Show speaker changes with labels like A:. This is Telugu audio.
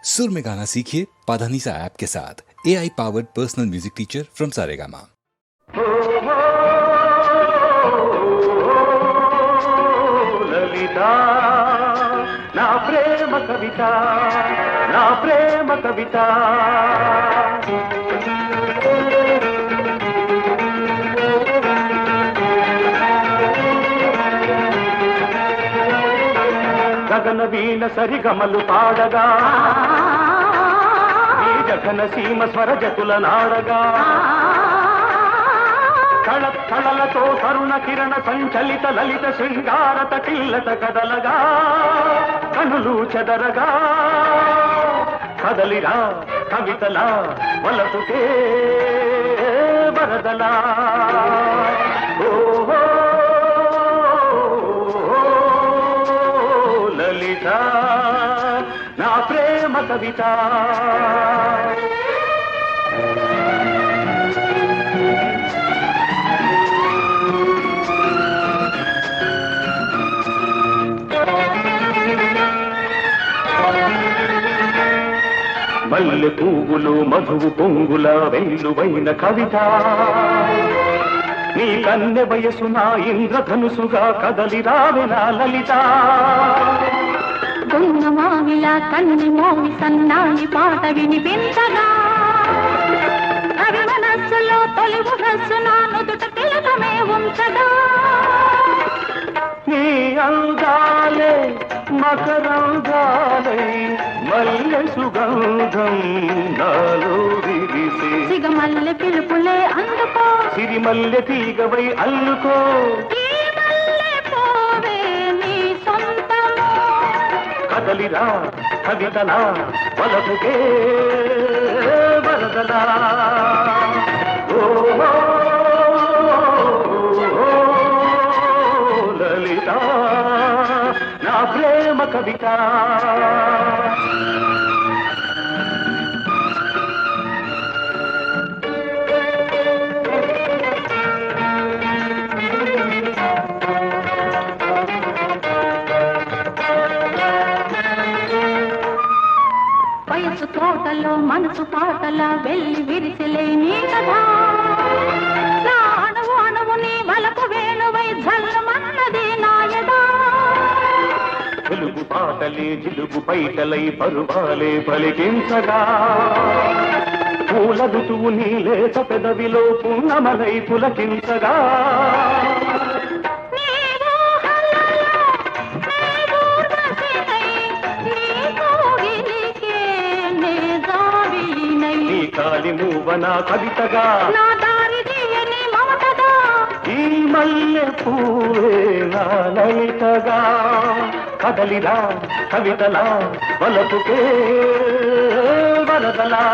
A: सुर में गाना सीखिए पाधानीसा ऐप के साथ। AI powered personal music teacher from Saregama.
B: లలిత నా ప్రేమ కవిత, నా ప్రేమ కవిత. గగన వీణ సరిగమలు పాడగా, ఈ జగన సీమ స్వరజతుల నాడగా, కళలతో తరుణ కిరణ సంచలిత లలిత శృంగారత కిల్లత కదలగా, కనులు చెదరగా, కదలిరా కవితలా వలపుకే వరదలా. ఓహో లలిత నా ప్రేమ కవిత. మల్లె పువ్వులు మధువు పొంగుల వెల్లువైన కవిత, నీ కన్నె వయసు నా ఇంద్రధనుసుగా కదలిరావే నా లలిత.
C: మావిలా కన్ని మోవి సన్నాయి పాట వినిపించగా, కవి మనస్సులో తొలి మనస్సు నా నుదుట తిలకమే ఉంచగా,
B: నీ అందాలే మకరంగాలై మల్లె సుగంధం నాలో విరిసే,
C: సిగమల్లె పిలుపులే అందుకో,
B: సిరిమల్లె తీగవై అల్లుకో,
C: ఈ మల్లె పోవే నీ సొంతము.
B: కదలిరా కవితలా వలపుకే వరదలా. ఓ లలిత నా ప్రేమ కవిత.
C: వయసు తోటలో మనసు పాటల వెళ్ళి విరిసిలే నీ కదా, నా అణువు అణువు నీ వలకు వేణువై జల్లమన్నది నాయదా.
B: తెలుగు పాటలే జిలుగు పైటలై పరువాలే పలికించగా, పూల ఋతువు నీ లేత పెదవిలో పున్నమలై పులకించగా, కాలి మూవన కవితగా,
C: నా దారి తీయని మమతగా,
B: ఈ మల్లె పూవే నా లలితగా, కదలిరా కవితలా వలపుకే వరదలా.